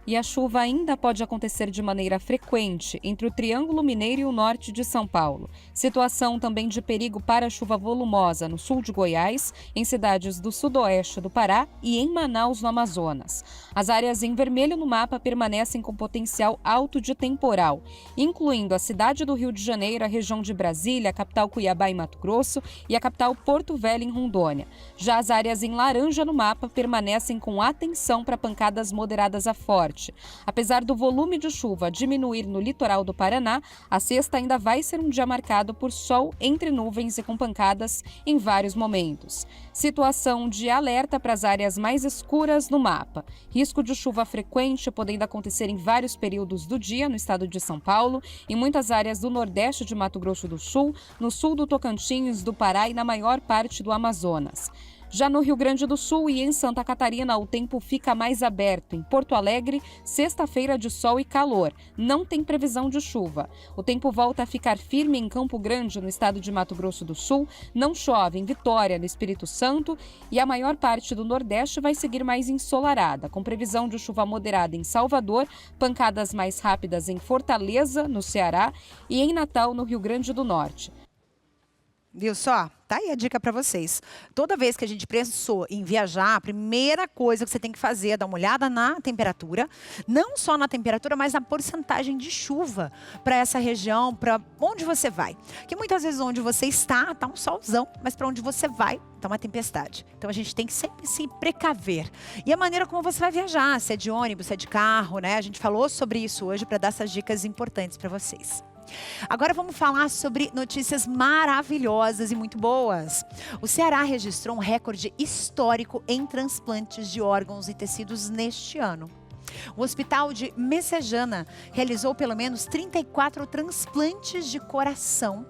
E a chuva ainda pode acontecer de maneira frequente entre o Triângulo Mineiro e o norte de São Paulo. Situação também de perigo para a chuva volumosa no sul de Goiás, em cidades do sudoeste do Pará e em Manaus, no Amazonas. As áreas em vermelho no mapa permanecem com potencial alto de temporal, incluindo a cidade do Rio de Janeiro, a região de Brasília, a capital Cuiabá em Mato Grosso e a capital Porto Velho em Rondônia. Já as áreas em laranja no mapa permanecem com atenção para pancadas moderadas a forte. Apesar do volume de chuva diminuir no litoral do Paraná, a sexta ainda vai ser um dia marcado por sol entre nuvens e com pancadas em vários momentos. Situação de alerta para as áreas mais escuras no mapa. Risco de chuva frequente podendo acontecer em vários períodos do dia no estado de São Paulo, em muitas áreas do nordeste de Mato Grosso do Sul, no sul do Tocantins, do Pará e na maior parte do Amazonas. Já no Rio Grande do Sul e em Santa Catarina, o tempo fica mais aberto. Em Porto Alegre, sexta-feira de sol e calor. Não tem previsão de chuva. O tempo volta a ficar firme em Campo Grande, no estado de Mato Grosso do Sul. Não chove em Vitória, no Espírito Santo. E a maior parte do Nordeste vai seguir mais ensolarada, com previsão de chuva moderada em Salvador, pancadas mais rápidas em Fortaleza, no Ceará, e em Natal, no Rio Grande do Norte. Viu só? Tá aí a dica para vocês. Toda vez que a gente pensou em viajar, a primeira coisa que você tem que fazer é dar uma olhada na temperatura. Não só na temperatura, mas na porcentagem de chuva para essa região, para onde você vai. Porque muitas vezes onde você está, tá um solzão, mas para onde você vai, tá uma tempestade. Então a gente tem que sempre se precaver. E a maneira como você vai viajar, se é de ônibus, se é de carro, né? A gente falou sobre isso hoje para dar essas dicas importantes para vocês. Agora vamos falar sobre notícias maravilhosas e muito boas. O Ceará registrou um recorde histórico em transplantes de órgãos e tecidos neste ano. O Hospital de Messejana realizou pelo menos 34 transplantes de coração,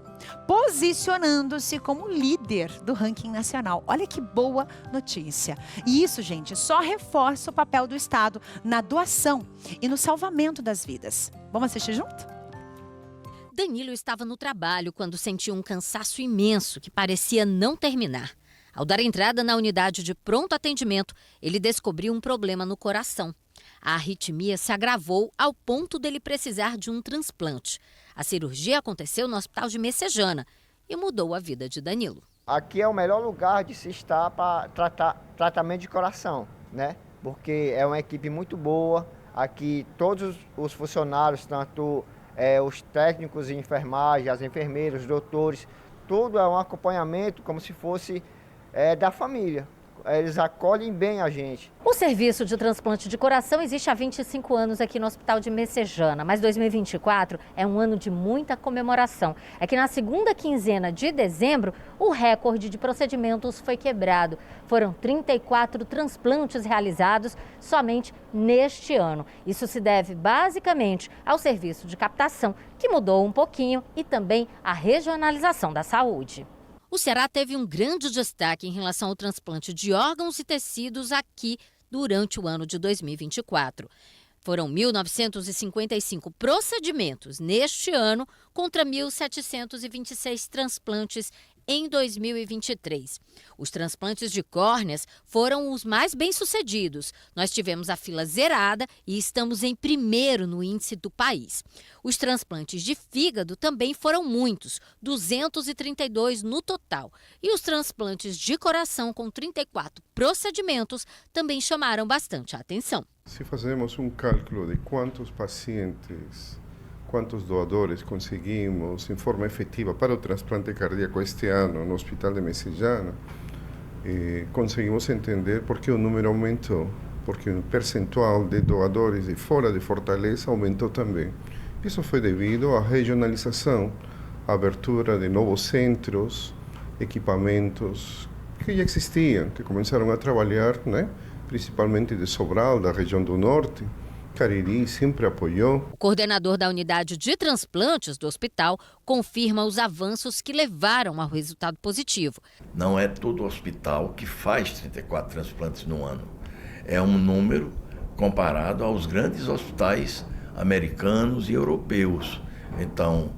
posicionando-se como líder do ranking nacional. Olha que boa notícia. E isso, gente, só reforça o papel do Estado na doação e no salvamento das vidas. Vamos assistir junto? Danilo estava no trabalho quando sentiu um cansaço imenso que parecia não terminar. Ao dar entrada na unidade de pronto atendimento, ele descobriu um problema no coração. A arritmia se agravou ao ponto dele precisar de um transplante. A cirurgia aconteceu no Hospital de Messejana e mudou a vida de Danilo. Aqui é o melhor lugar de se estar para tratamento de coração, né? Porque é uma equipe muito boa. Aqui todos os funcionários, tanto os técnicos de enfermagem, as enfermeiras, os doutores, tudo é um acompanhamento como se fosse da família. Eles acolhem bem a gente. O serviço de transplante de coração existe há 25 anos aqui no Hospital de Messejana, mas 2024 é um ano de muita comemoração. É que na segunda quinzena de dezembro, o recorde de procedimentos foi quebrado. Foram 34 transplantes realizados somente neste ano. Isso se deve basicamente ao serviço de captação, que mudou um pouquinho, e também à regionalização da saúde. O Ceará teve um grande destaque em relação ao transplante de órgãos e tecidos aqui durante o ano de 2024. Foram 1.955 procedimentos neste ano contra 1.726 transplantes em 2023. Os transplantes de córneas foram os mais bem-sucedidos. Nós tivemos a fila zerada e estamos em primeiro no índice do país. Os transplantes de fígado também foram muitos, 232 no total. E os transplantes de coração, com 34 procedimentos, também chamaram bastante a atenção. Se fazemos um cálculo de quantos pacientes, quantos doadores conseguimos em forma efetiva para o transplante cardíaco este ano no Hospital de Messejana, conseguimos entender por que o número aumentou, porque o percentual de doadores de fora de Fortaleza aumentou também. Isso foi devido à regionalização, à abertura de novos centros, equipamentos que já existiam, que começaram a trabalhar, né? Principalmente de Sobral, da região do norte. Cariri sempre apoiou. O coordenador da unidade de transplantes do hospital confirma os avanços que levaram ao resultado positivo. Não é todo hospital que faz 34 transplantes no ano. É um número comparado aos grandes hospitais americanos e europeus. Então,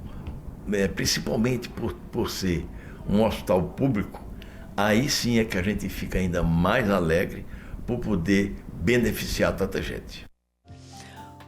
principalmente por ser um hospital público, aí sim é que a gente fica ainda mais alegre por poder beneficiar tanta gente.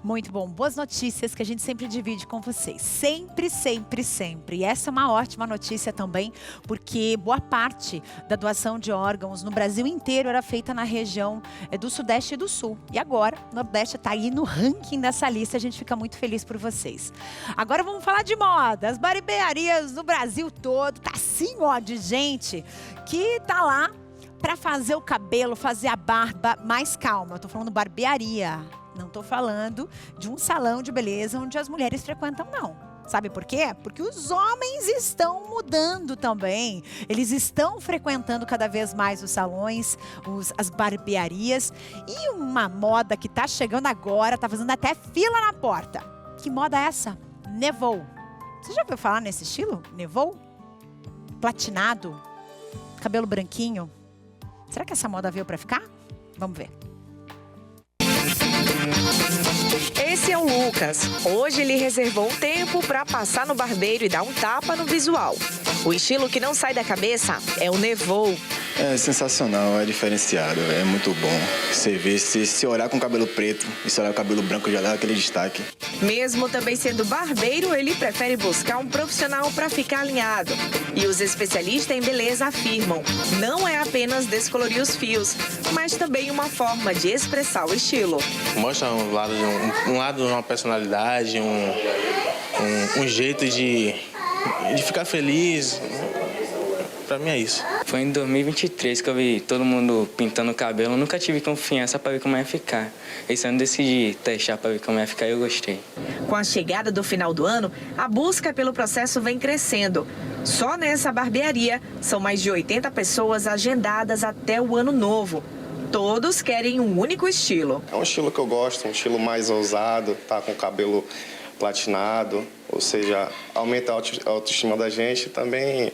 Muito bom. Boas notícias que a gente sempre divide com vocês. Sempre, sempre, sempre. E essa é uma ótima notícia também, porque boa parte da doação de órgãos no Brasil inteiro era feita na região do Sudeste e do Sul. E agora, o Nordeste está aí no ranking dessa lista. A gente fica muito feliz por vocês. Agora vamos falar de moda. As barbearias no Brasil todo. Tá assim, ó, de gente que tá lá para fazer o cabelo, fazer a barba. Mais calma, eu tô falando barbearia. Não estou falando de um salão de beleza onde as mulheres frequentam, não. Sabe por quê? Porque os homens estão mudando também. Eles estão frequentando cada vez mais os salões, as barbearias. E uma moda que está chegando agora, está fazendo até fila na porta. Que moda é essa? Nevou. Você já ouviu falar nesse estilo? Nevou? Platinado? Cabelo branquinho? Será que essa moda veio para ficar? Vamos ver. Esse é o Lucas. Hoje ele reservou um tempo para passar no barbeiro e dar um tapa no visual. O estilo que não sai da cabeça é o Nevou. É sensacional, é diferenciado, é muito bom. Você vê, se olhar com o cabelo preto e se olhar com o cabelo branco já dá aquele destaque. Mesmo também sendo barbeiro, ele prefere buscar um profissional para ficar alinhado. E os especialistas em beleza afirmam, não é apenas descolorir os fios, mas também uma forma de expressar o estilo. Mostra um lado de uma personalidade, um jeito de ficar feliz. Pra mim é isso. Foi em 2023 que eu vi todo mundo pintando o cabelo. Eu nunca tive confiança para ver como ia ficar. Esse ano decidi testar para ver como ia ficar e eu gostei. Com a chegada do final do ano, a busca pelo processo vem crescendo. Só nessa barbearia, são mais de 80 pessoas agendadas até o ano novo. Todos querem um único estilo. É um estilo que eu gosto, um estilo mais ousado, tá com o cabelo platinado, ou seja, aumenta a autoestima da gente também.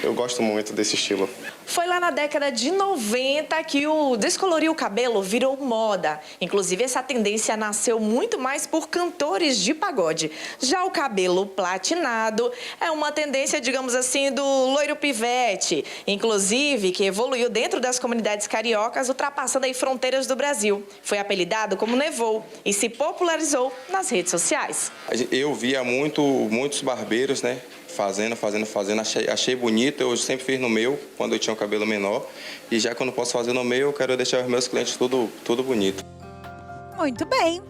Eu gosto muito desse estilo. Foi lá na década de 90 que o descolorir o cabelo virou moda. Inclusive, essa tendência nasceu muito mais por cantores de pagode. Já o cabelo platinado é uma tendência, digamos assim, do loiro pivete. Inclusive, que evoluiu dentro das comunidades cariocas, ultrapassando aí fronteiras do Brasil. Foi apelidado como Nevou e se popularizou nas redes sociais. Eu via muitos barbeiros, né? Fazendo, achei bonito, eu sempre fiz no meu, quando eu tinha um cabelo menor, e já que eu não posso fazer no meu, eu quero deixar os meus clientes tudo bonito. Muito bem.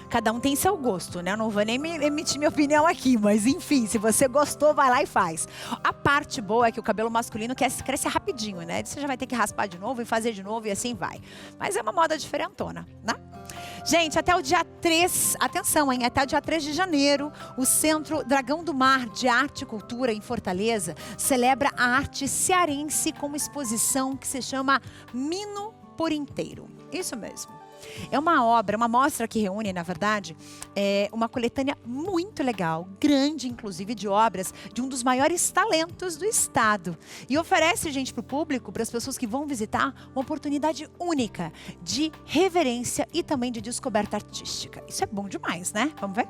Cada um tem seu gosto, né? Eu não vou nem emitir minha opinião aqui, mas enfim, se você gostou, vai lá e faz. A parte boa é que o cabelo masculino cresce rapidinho, né? Você já vai ter que raspar de novo e fazer de novo e assim vai. Mas é uma moda diferentona, né? Gente, até o dia 3, atenção, hein? Até o dia 3 de janeiro, o Centro Dragão do Mar de Arte e Cultura em Fortaleza celebra a arte cearense com uma exposição que se chama Mino por Inteiro. Isso mesmo. É uma obra, uma mostra que reúne, na verdade, uma coletânea muito legal, grande, inclusive, de obras de um dos maiores talentos do estado. E oferece, gente, para o público, para as pessoas que vão visitar, uma oportunidade única de reverência e também de descoberta artística. Isso é bom demais, né? Vamos ver?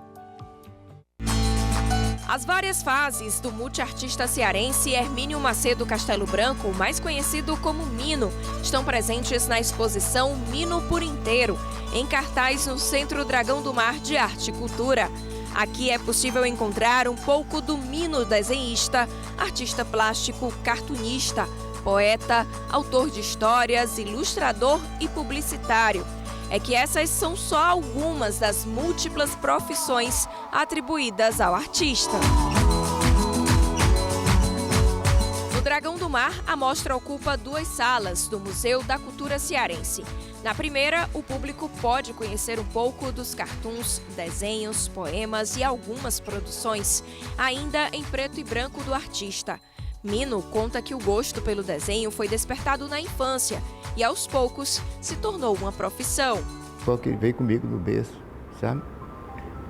As várias fases do multiartista cearense Hermínio Macedo Castelo Branco, mais conhecido como Mino, estão presentes na exposição Mino por Inteiro, em cartaz no Centro Dragão do Mar de Arte e Cultura. Aqui é possível encontrar um pouco do Mino desenhista, artista plástico, cartunista, poeta, autor de histórias, ilustrador e publicitário. É que essas são só algumas das múltiplas profissões atribuídas ao artista. No Dragão do Mar, a mostra ocupa 2 salas do Museu da Cultura Cearense. Na primeira, o público pode conhecer um pouco dos cartoons, desenhos, poemas e algumas produções, ainda em preto e branco do artista. Mino conta que o gosto pelo desenho foi despertado na infância e, aos poucos, se tornou uma profissão. Porque veio comigo no berço, sabe?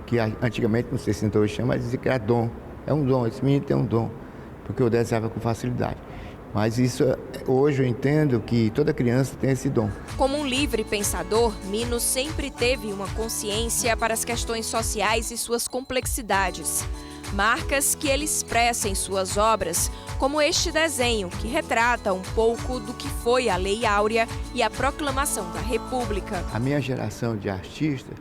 Que antigamente, não sei se hoje chama, mas dizia que era dom. É um dom, esse menino tem um dom, porque eu desenhava com facilidade. Mas isso, hoje eu entendo que toda criança tem esse dom. Como um livre pensador, Mino sempre teve uma consciência para as questões sociais e suas complexidades. Marcas que ele expressa em suas obras, como este desenho, que retrata um pouco do que foi a Lei Áurea e a Proclamação da República. A minha geração de artistas,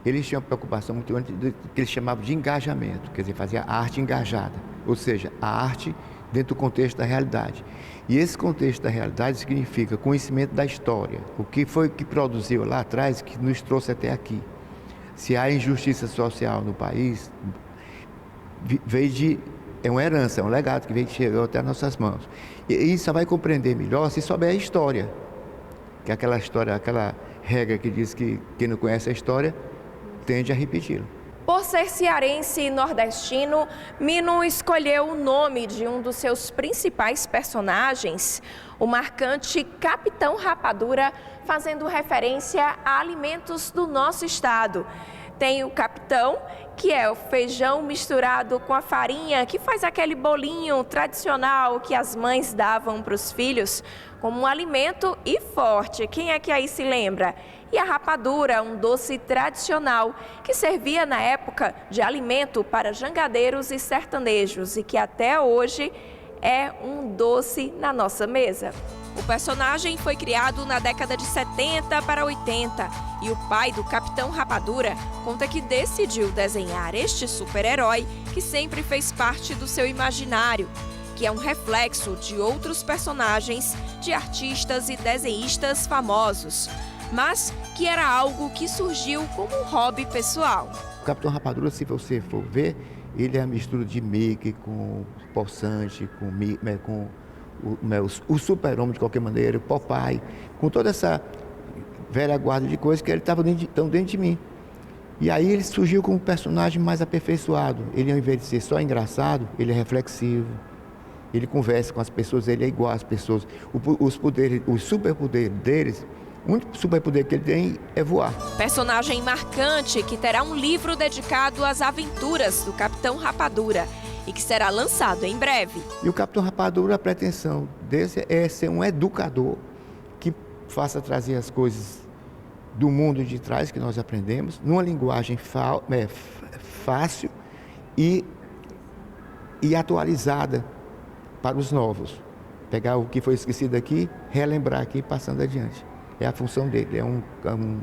eles tinham uma preocupação muito grande do que eles chamavam de engajamento, quer dizer, fazer a arte engajada, ou seja, a arte dentro do contexto da realidade. E esse contexto da realidade significa conhecimento da história, o que foi que produziu lá atrás que nos trouxe até aqui. Se há injustiça social no país, é uma herança, é um legado que chegou até as nossas mãos. E só vai compreender melhor se souber a história. Que é aquela história, aquela regra que diz que quem não conhece a história tende a repeti-la. Por ser cearense e nordestino, Mino escolheu o nome de um dos seus principais personagens, o marcante Capitão Rapadura, fazendo referência a alimentos do nosso estado. Tem o capitão, que é o feijão misturado com a farinha, que faz aquele bolinho tradicional que as mães davam para os filhos, como um alimento e forte. Quem é que aí se lembra? E a rapadura, um doce tradicional que servia na época de alimento para jangadeiros e sertanejos e que até hoje é um doce na nossa mesa. O personagem foi criado na década de 70 para 80 e o pai do Capitão Rapadura conta que decidiu desenhar este super-herói que sempre fez parte do seu imaginário, que é um reflexo de outros personagens de artistas e desenhistas famosos, mas que era algo que surgiu como um hobby pessoal. O Capitão Rapadura, se você for ver, ele é a mistura de Mickey com Poçante, com o Super-Homem de qualquer maneira, o Popeye, com toda essa velha guarda de coisas que ele estava dentro de mim. E aí ele surgiu como um personagem mais aperfeiçoado. Ele, ao invés de ser só engraçado, ele é reflexivo, ele conversa com as pessoas, ele é igual às pessoas. Os superpoderes deles, o único superpoder que ele tem é voar. Personagem marcante que terá um livro dedicado às aventuras do Capitão Rapadura e que será lançado em breve. E o Capitão Rapadura, a pretensão desse é ser um educador que faça trazer as coisas do mundo de trás que nós aprendemos, numa linguagem fácil e atualizada para os novos. Pegar o que foi esquecido aqui, relembrar aqui, passando adiante. É a função dele, é um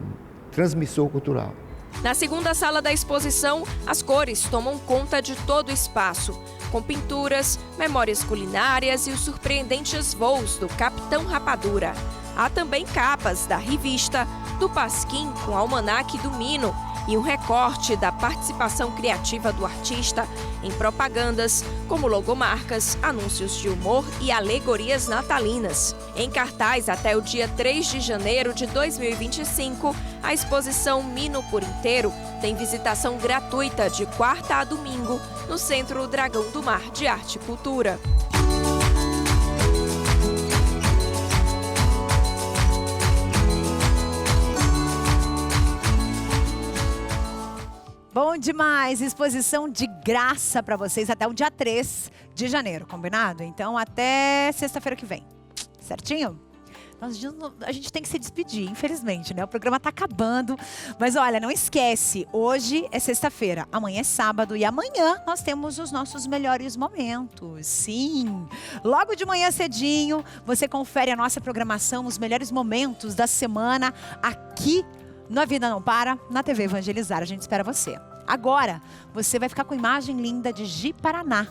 transmissor cultural. Na segunda sala da exposição, as cores tomam conta de todo o espaço, com pinturas, memórias culinárias e os surpreendentes voos do Capitão Rapadura. Há também capas da revista, do Pasquim com almanaque do Mino e um recorte da participação criativa do artista em propagandas, como logomarcas, anúncios de humor e alegorias natalinas. Em cartaz até o dia 3 de janeiro de 2025, a exposição Mino por Inteiro tem visitação gratuita de quarta a domingo no Centro Dragão do Mar de Arte e Cultura. Bom demais, exposição de graça para vocês até o dia 3 de janeiro, combinado? Então até sexta-feira que vem, certinho? A gente tem que se despedir, infelizmente, né? O programa tá acabando. Mas olha, não esquece, hoje é sexta-feira, amanhã é sábado e amanhã nós temos os nossos melhores momentos. Sim! Logo de manhã cedinho, você confere a nossa programação, os melhores momentos da semana aqui no A Vida Não Para, na TV Evangelizar. A gente espera você. Agora, você vai ficar com imagem linda de Ji-Paraná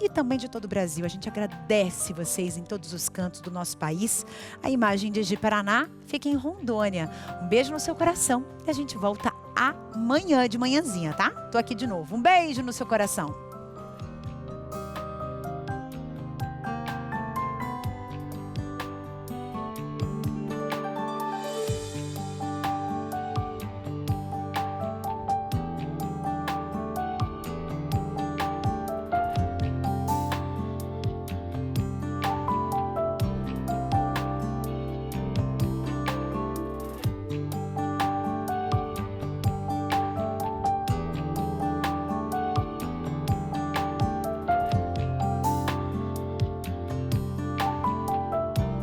e também de todo o Brasil. A gente agradece vocês em todos os cantos do nosso país. A imagem de Ji-Paraná fica em Rondônia. Um beijo no seu coração e a gente volta amanhã de manhãzinha, tá? Tô aqui de novo. Um beijo no seu coração.